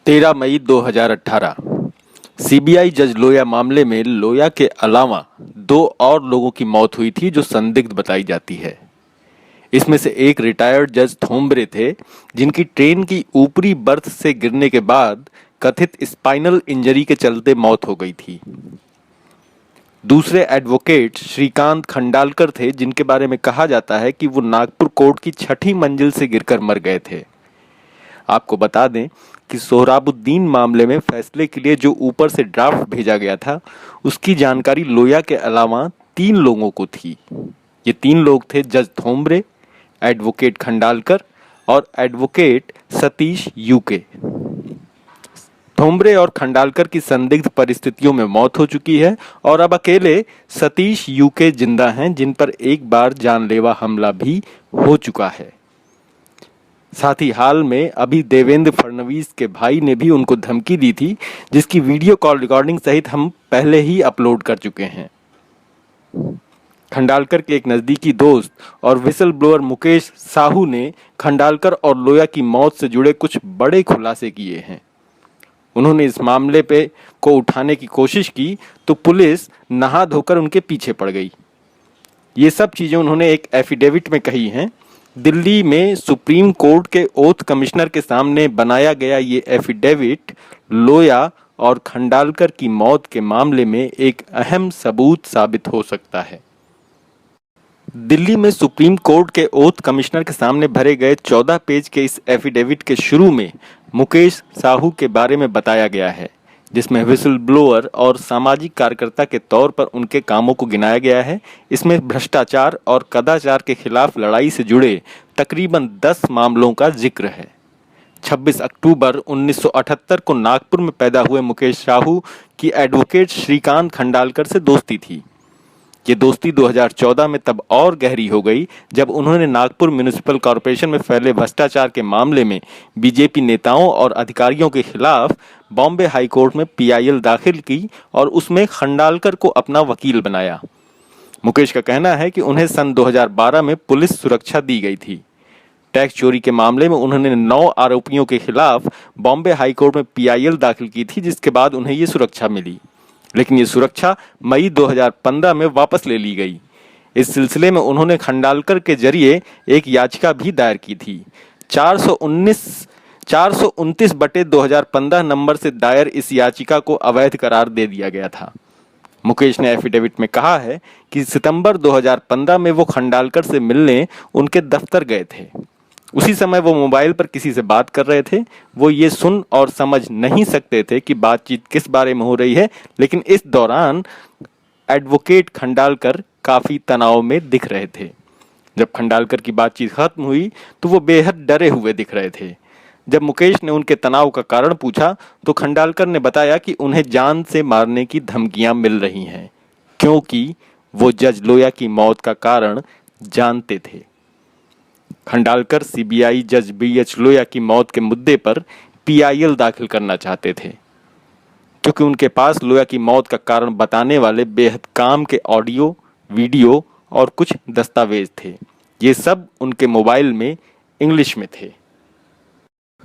13 मई 2018 CBI जज लोया मामले में लोया के अलावा 2 और लोगों की मौत हुई थी जो संदिग्ध बताई जाती है। इसमें से एक रिटायर्ड जज थोम्ब्रे थे जिनकी ट्रेन की ऊपरी बर्थ से गिरने के बाद कथित स्पाइनल इंजरी के चलते मौत हो गई थी। दूसरे एडवोकेट श्रीकांत खंडालकर थे जिनके बारे में कहा जाता है कि वो नागपुर कोर्ट की 6ठी मंजिल से गिरकर मर गए थे। आपको बता दें कि सोहराबुद्दीन मामले में फैसले के लिए जो ऊपर से ड्राफ्ट भेजा गया था उसकी जानकारी लोया के अलावा 3 लोगों को थी। ये 3 लोग थे जज थोम्ब्रे, एडवोकेट खंडालकर और एडवोकेट सतीश यूके। थोम्ब्रे और खंडालकर की संदिग्ध परिस्थितियों में मौत हो चुकी है और अब अकेले सतीश यूके जिंदा हैं जिन पर एक बार जानलेवा हमला भी हो चुका है। साथ ही हाल में अभी देवेंद्र फडणवीस के भाई ने भी उनको धमकी दी थी जिसकी वीडियो कॉल रिकॉर्डिंग सहित हम पहले ही अपलोड कर चुके हैं। खंडालकर के एक नज़दीकी दोस्त और विसल ब्लोअर मुकेश साहू ने खंडालकर और लोया की मौत से जुड़े कुछ बड़े खुलासे किए हैं। उन्होंने इस मामले को उठाने की कोशिश की तो पुलिस नहा धोकर उनके पीछे पड़ गई। ये सब चीज़ें उन्होंने एक एफिडेविट में कही हैं। दिल्ली में सुप्रीम कोर्ट के ओथ कमिश्नर के सामने बनाया गया ये एफिडेविट लोया और खंडालकर की मौत के मामले में एक अहम सबूत साबित हो सकता है। दिल्ली में सुप्रीम कोर्ट के ओथ कमिश्नर के सामने भरे गए 14 पेज के इस एफिडेविट के शुरू में मुकेश साहू के बारे में बताया गया है, जिसमें विसल ब्लोअर और सामाजिक कार्यकर्ता के तौर पर उनके कामों को गिनाया गया है। इसमें भ्रष्टाचार और कदाचार के खिलाफ लड़ाई से जुड़े तकरीबन 10 मामलों का जिक्र है। 26 अक्टूबर 1978 को नागपुर में पैदा हुए मुकेश साहू की एडवोकेट श्रीकांत खंडालकर से दोस्ती थी। ये दोस्ती 2014 में तब और गहरी हो गई जब उन्होंने नागपुर म्युनिसिपल कॉरपोरेशन में फैले भ्रष्टाचार के मामले में बीजेपी नेताओं और अधिकारियों के खिलाफ बॉम्बे हाई कोर्ट में पीआईएल दाखिल की और उसमें खंडालकर को अपना वकील बनाया। मुकेश का कहना है कि उन्हें सन 2012 में पुलिस सुरक्षा दी गई थी। टैक्स चोरी के मामले में उन्होंने 9 आरोपियों के खिलाफ बॉम्बे हाई कोर्ट में पीआईएल दाखिल की थी, जिसके बाद उन्हें ये सुरक्षा मिली, लेकिन ये सुरक्षा मई 2015 में वापस ले ली गई। इस सिलसिले में उन्होंने खंडालकर के जरिए एक याचिका भी दायर की थी। 429/2015 नंबर से दायर इस याचिका को अवैध करार दे दिया गया था। मुकेश ने एफिडेविट में कहा है कि सितंबर 2015 में वो खंडालकर से मिलने उनके दफ्तर गए थे। उसी समय वो मोबाइल पर किसी से बात कर रहे थे। वो ये सुन और समझ नहीं सकते थे कि बातचीत किस बारे में हो रही है, लेकिन इस दौरान एडवोकेट खंडालकर काफ़ी तनाव में दिख रहे थे। जब खंडालकर की बातचीत खत्म हुई तो वो बेहद डरे हुए दिख रहे थे। जब मुकेश ने उनके तनाव का कारण पूछा तो खंडालकर ने बताया कि उन्हें जान से मारने की धमकियां मिल रही हैं, क्योंकि वो जज लोया की मौत का कारण जानते थे। खंडालकर सीबीआई जज बीएच लोया की मौत के मुद्दे पर पीआईएल दाखिल करना चाहते थे, क्योंकि उनके पास लोया की मौत का कारण बताने वाले बेहद काम के ऑडियो, वीडियो और कुछ दस्तावेज थे। ये सब उनके मोबाइल में इंग्लिश में थे।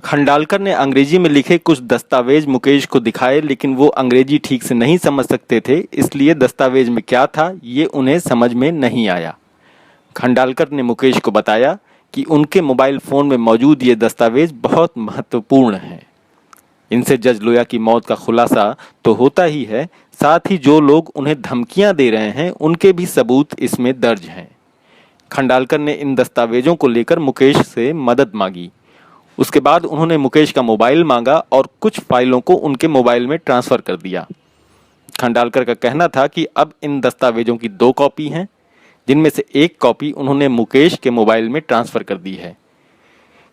खंडालकर ने अंग्रेजी में लिखे कुछ दस्तावेज मुकेश को दिखाए, लेकिन वो अंग्रेजी ठीक से नहीं समझ सकते थे, इसलिए दस्तावेज में क्या था ये उन्हें समझ में नहीं आया। खंडालकर ने मुकेश को बताया कि उनके मोबाइल फ़ोन में मौजूद ये दस्तावेज बहुत महत्वपूर्ण हैं। इनसे जज लोया की मौत का खुलासा तो होता ही है, साथ ही जो लोग उन्हें धमकियां दे रहे हैं उनके भी सबूत इसमें दर्ज हैं। खंडालकर ने इन दस्तावेजों को लेकर मुकेश से मदद मांगी। उसके बाद उन्होंने मुकेश का मोबाइल मांगा और कुछ फाइलों को उनके मोबाइल में ट्रांसफ़र कर दिया। खंडालकर का कहना था कि अब इन दस्तावेजों की 2 कॉपी हैं, जिनमें से एक कॉपी उन्होंने मुकेश के मोबाइल में ट्रांसफ़र कर दी है।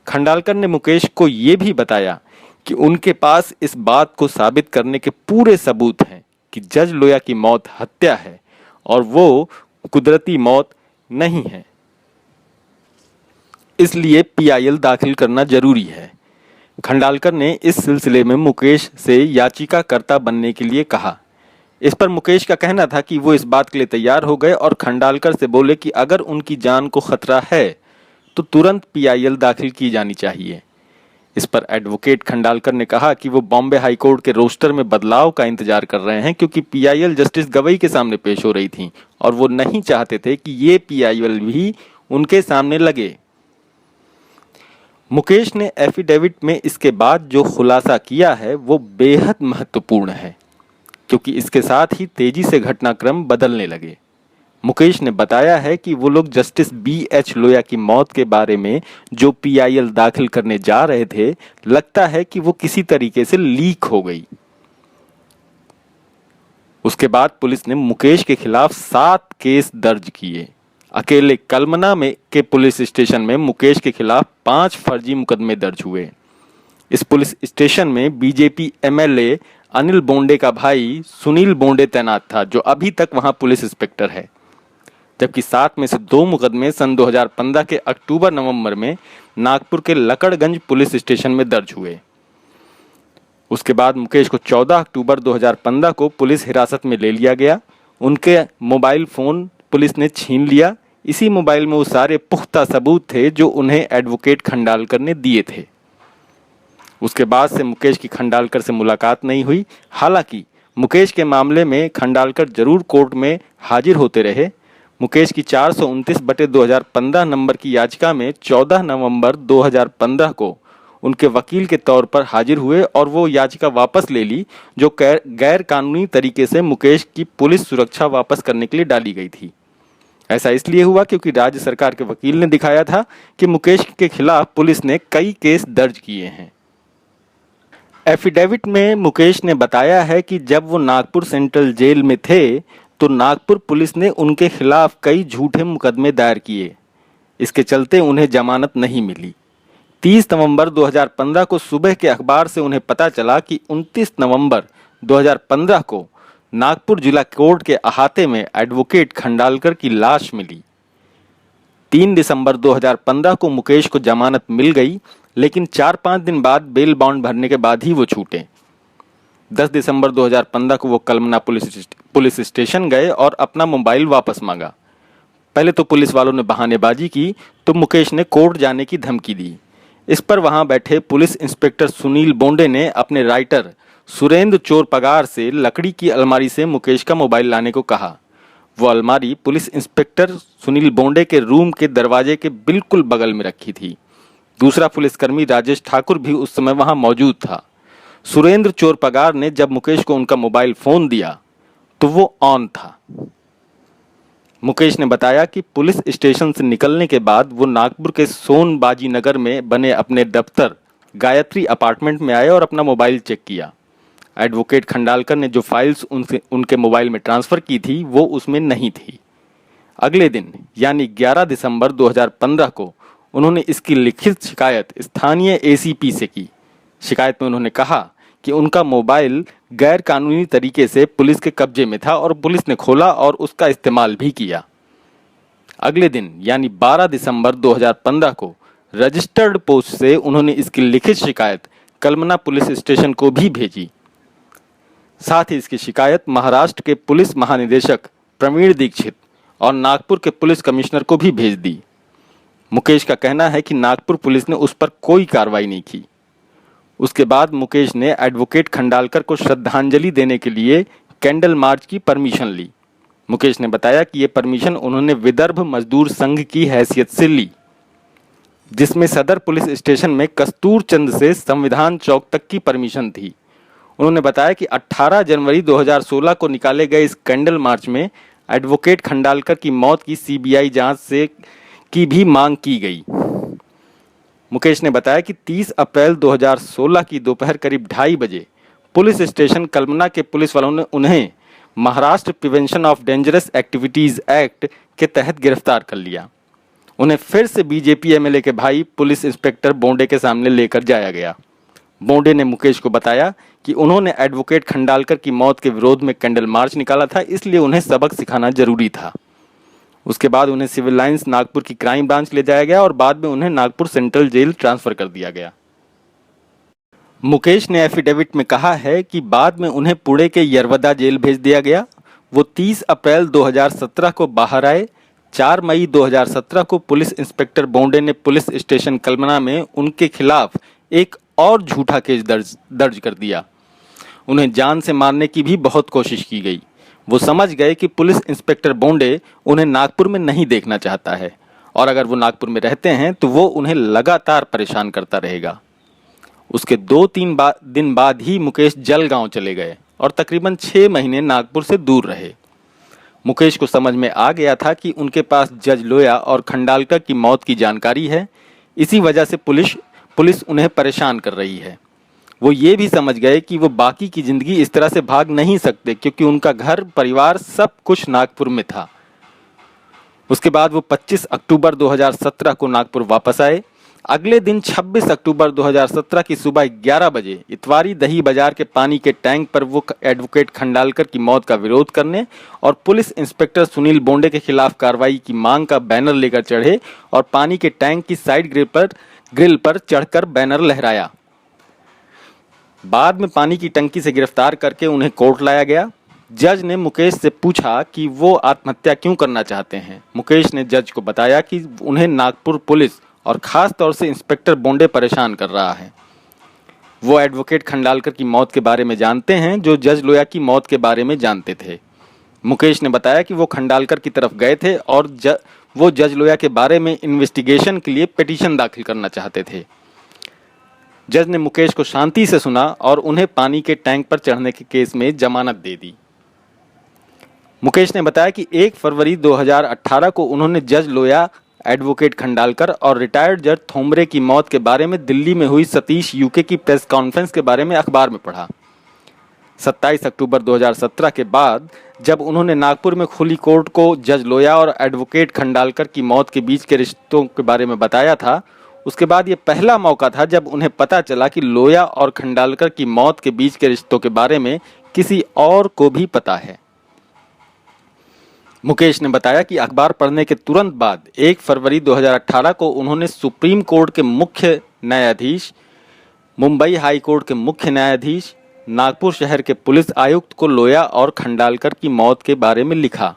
खंडालकर ने मुकेश को ये भी बताया कि उनके पास इस बात को साबित करने के पूरे सबूत हैं कि जज लोया की मौत हत्या है और वो कुदरती मौत नहीं है, इसलिए पीआईएल दाखिल करना जरूरी है। खंडालकर ने इस सिलसिले में मुकेश से याचिकाकर्ता बनने के लिए कहा। इस पर मुकेश का कहना था कि वो इस बात के लिए तैयार हो गए और खंडालकर से बोले कि अगर उनकी जान को खतरा है तो तुरंत पीआईएल दाखिल की जानी चाहिए। इस पर एडवोकेट खंडालकर ने कहा कि वो बॉम्बे हाईकोर्ट के रोस्टर में बदलाव का इंतजार कर रहे हैं क्योंकि पीआईएल जस्टिस गवई के सामने पेश हो रही थी और वो नहीं चाहते थे कि ये पीआईएल भी उनके सामने लगे। मुकेश ने एफिडेविट में इसके बाद जो खुलासा किया है वो बेहद महत्वपूर्ण है क्योंकि इसके साथ ही तेजी से घटनाक्रम बदलने लगे। मुकेश ने बताया है कि वो लोग जस्टिस BH लोया की मौत के बारे में जो पीआईएल दाखिल करने जा रहे थे, लगता है कि वो किसी तरीके से लीक हो गई। उसके बाद पुलिस ने मुकेश के खिलाफ 7 केस दर्ज किए। अकेले कलमना में के पुलिस स्टेशन में मुकेश के खिलाफ 5 फर्जी मुकदमे दर्ज हुए। इस पुलिस स्टेशन में बीजेपी MLA अनिल बोंडे का भाई सुनील बोंडे तैनात था, जो अभी तक वहां पुलिस इंस्पेक्टर है, जबकि 7 में से 2 मुकदमे सन 2015 के अक्टूबर-नवंबर में नागपुर के लकड़गंज पुलिस स्टेशन में दर्ज हुए। उसके बाद मुकेश को 14 अक्टूबर 2015 को पुलिस हिरासत में ले लिया गया। उनके मोबाइल फ़ोन पुलिस ने छीन लिया। इसी मोबाइल में वो सारे पुख्ता सबूत थे जो उन्हें एडवोकेट खंडालकर ने दिए थे। उसके बाद से मुकेश की खंडालकर से मुलाकात नहीं हुई। हालांकि मुकेश के मामले में खंडालकर जरूर कोर्ट में हाजिर होते रहे। मुकेश की 429/2015 नंबर की याचिका में 14 नवंबर 2015 को उनके वकील के तौर पर हाजिर हुए और वो याचिका वापस ले ली, जो गैर कानूनी तरीके से मुकेश की पुलिस सुरक्षा वापस करने के लिए डाली गई थी। ऐसा इसलिए हुआ क्योंकि राज्य सरकार के वकील ने दिखाया था कि मुकेश के खिलाफ पुलिस ने कई केस दर्ज किए हैं। एफिडेविट में मुकेश ने बताया है कि जब वो नागपुर सेंट्रल जेल में थे तो नागपुर पुलिस ने उनके खिलाफ कई झूठे मुकदमे दायर किए। इसके चलते उन्हें जमानत नहीं मिली। 30 नवंबर 2015 को सुबह के अखबार से उन्हें पता चला कि 29 नवंबर 2015 को नागपुर जिला कोर्ट के अहाते में एडवोकेट खंडालकर की लाश मिली। 3 दिसंबर 2015 को मुकेश को जमानत मिल गई, लेकिन 4-5 दिन बाद बेल बॉन्ड भरने के बाद ही वो छूटे। 10 दिसंबर 2015 को वो कलमना पुलिस स्टेशन गए और अपना मोबाइल वापस मांगा। पहले तो पुलिस वालों ने बहानेबाजी की तो मुकेश ने कोर्ट जाने की धमकी दी। इस पर वहां बैठे पुलिस इंस्पेक्टर सुनील बोंडे ने अपने राइटर सुरेंद्र चोरपगार से लकड़ी की अलमारी से मुकेश का मोबाइल लाने को कहा। वो अलमारी पुलिस इंस्पेक्टर सुनील बोंडे के रूम के दरवाजे के बिल्कुल बगल में रखी थी। दूसरा पुलिसकर्मी राजेश ठाकुर भी उस समय वहां मौजूद था। सुरेंद्र चोरपगार ने जब मुकेश को उनका मोबाइल फोन दिया तो वो ऑन था। मुकेश ने बताया कि पुलिस स्टेशन से निकलने के बाद वो नागपुर के सोनबाजी नगर में बने अपने दफ्तर गायत्री अपार्टमेंट में आए और अपना मोबाइल चेक किया। एडवोकेट खंडालकर ने जो फाइल्स उनके मोबाइल में ट्रांसफ़र की थी वो उसमें नहीं थी। अगले दिन यानी 11 दिसंबर 2015 को उन्होंने इसकी लिखित शिकायत स्थानीय ACP से की। शिकायत में उन्होंने कहा कि उनका मोबाइल गैर कानूनी तरीके से पुलिस के कब्जे में था और पुलिस ने खोला और उसका इस्तेमाल भी किया। अगले दिन यानी 12 दिसंबर 2015 को रजिस्टर्ड पोस्ट से उन्होंने इसकी लिखित शिकायत कलमना पुलिस स्टेशन को भी भेजी। साथ ही इसकी शिकायत महाराष्ट्र के पुलिस महानिदेशक प्रवीण दीक्षित और नागपुर के पुलिस कमिश्नर को भी भेज दी। मुकेश का कहना है कि नागपुर पुलिस ने उस पर कोई कार्रवाई नहीं की। उसके बाद मुकेश ने एडवोकेट खंडालकर को श्रद्धांजलि देने के लिए कैंडल मार्च की परमिशन ली। मुकेश ने बताया कि ये परमिशन उन्होंने विदर्भ मजदूर संघ की हैसियत से ली, जिसमें सदर पुलिस स्टेशन में कस्तूर चंद से संविधान चौक तक की परमिशन थी। उन्होंने बताया कि 18 जनवरी 2016 को निकाले गए इस कैंडल मार्च में एडवोकेट खंडालकर की मौत की CBI जांच से की भी मांग की गई। मुकेश ने बताया कि 30 अप्रैल 2016 की दोपहर करीब 2:30 बजे पुलिस स्टेशन कलमना के पुलिस वालों ने उन्हें Maharashtra prevention of dangerous activities act के तहत गिरफ्तार कर लिया। उन्हें फिर से बीजेपी MLA के भाई पुलिस इंस्पेक्टर बोंडे के सामने लेकर जाया गया। बोंडे ने मुकेश को बताया कि उन्होंने एडवोकेट खंडालकर की मौत के विरोध में कैंडल मार्च निकाला था, इसलिए उन्हें सबक सिखाना जरूरी था। उसके बाद उन्हें सिविल लाइंस नागपुर की क्राइम ब्रांच ले जाया गया और बाद में उन्हें नागपुर सेंट्रल जेल ट्रांसफर कर दिया गया। मुकेश ने एफिडेविट में कहा है कि बाद में उन्हें पुणे के यरवदा जेल भेज दिया गया। वो 30 अप्रैल 2017 को बाहर आए। 4 मई 2017 को पुलिस इंस्पेक्टर बोंडे ने पुलिस स्टेशन कलमना में उनके खिलाफ एक और झूठा केस दर्ज कर दिया। उन्हें जान से मारने की भी बहुत कोशिश की गई। वो समझ गए कि पुलिस इंस्पेक्टर बोंडे उन्हें नागपुर में नहीं देखना चाहता है और अगर वो नागपुर में रहते हैं तो वो उन्हें लगातार परेशान करता रहेगा। उसके 2-3 दिन बाद ही मुकेश जलगांव चले गए और तकरीबन 6 महीने नागपुर से दूर रहे। मुकेश को समझ में आ गया था कि उनके पास जज लोया और खंडालकर की मौत की जानकारी है, इसी वजह से पुलिस उन्हें परेशान कर रही है। वो ये भी समझ गए कि वो बाकी की जिंदगी इस तरह से भाग नहीं सकते क्योंकि उनका घर परिवार सब कुछ नागपुर में था। उसके बाद वो 25 अक्टूबर 2017 को नागपुर वापस आए। अगले दिन 26 अक्टूबर 2017 की सुबह 11 बजे इतवारी दही बाजार के पानी के टैंक पर वो एडवोकेट खंडालकर की मौत का विरोध करने और पुलिस इंस्पेक्टर सुनील बोंडे के खिलाफ कार्रवाई की मांग का बैनर लेकर चढ़े और पानी के टैंक की साइड ग्रिल पर चढ़कर बैनर लहराया। बाद में पानी की टंकी से गिरफ्तार करके उन्हें कोर्ट लाया गया। जज ने मुकेश से पूछा कि वो आत्महत्या क्यों करना चाहते हैं। मुकेश ने जज को बताया कि उन्हें नागपुर पुलिस और खास तौर से इंस्पेक्टर बोंडे परेशान कर रहा है। वो एडवोकेट खंडालकर की मौत के बारे में जानते हैं जो जज लोया की मौत के बारे में जानते थे। मुकेश ने बताया कि वो खंडालकर की तरफ गए थे और वो जज लोया के बारे में इन्वेस्टिगेशन के लिए पिटीशन दाखिल करना चाहते थे। जज ने मुकेश को शांति से सुना और उन्हें पानी के टैंक पर चढ़ने के केस में जमानत दे दी। मुकेश ने बताया कि 1 फरवरी 2018 को उन्होंने जज लोया, एडवोकेट खंडालकर और रिटायर्ड जज थोमरे की मौत के बारे में दिल्ली में हुई सतीश यूके की प्रेस कॉन्फ्रेंस के बारे में अखबार में पढ़ा। 27 अक्टूबर 2017 के बाद जब उन्होंने नागपुर में खुली कोर्ट को जज लोया और एडवोकेट खंडालकर की मौत के बीच के रिश्तों के बारे में बताया था, उसके बाद ये पहला मौका था जब उन्हें पता चला कि लोया और खंडालकर की मौत के बीच के रिश्तों के बारे में किसी और को भी पता है। मुकेश ने बताया कि अखबार पढ़ने के तुरंत बाद 1 फरवरी 2018 को उन्होंने सुप्रीम कोर्ट के मुख्य न्यायाधीश, मुंबई हाई कोर्ट के मुख्य न्यायाधीश, नागपुर शहर के पुलिस आयुक्त को लोया और खंडालकर की मौत के बारे में लिखा।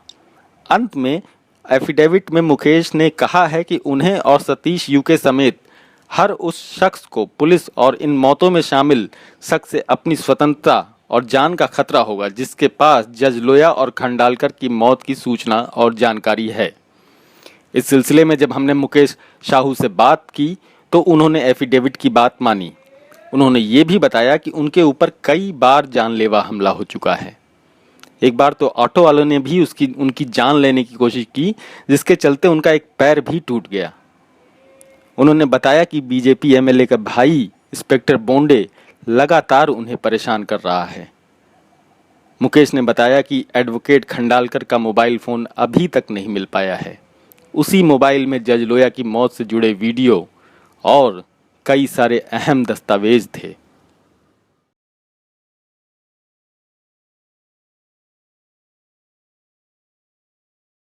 अंत में एफिडेविट में मुकेश ने कहा है कि उन्हें और सतीश यूके समेत हर उस शख्स को पुलिस और इन मौतों में शामिल शख्स से अपनी स्वतंत्रता और जान का खतरा होगा जिसके पास जज लोया और खंडालकर की मौत की सूचना और जानकारी है। इस सिलसिले में जब हमने मुकेश साहू से बात की तो उन्होंने एफिडेविट की बात मानी। उन्होंने ये भी बताया कि उनके ऊपर कई बार जानलेवा हमला हो चुका है। एक बार तो ऑटो वालों ने भी उनकी जान लेने की कोशिश की जिसके चलते उनका एक पैर भी टूट गया। उन्होंने बताया कि बीजेपी एमएलए का भाई इंस्पेक्टर बोंडे लगातार उन्हें परेशान कर रहा है। मुकेश ने बताया कि एडवोकेट खंडालकर का मोबाइल फ़ोन अभी तक नहीं मिल पाया है। उसी मोबाइल में जज लोया की मौत से जुड़े वीडियो और कई सारे अहम दस्तावेज थे।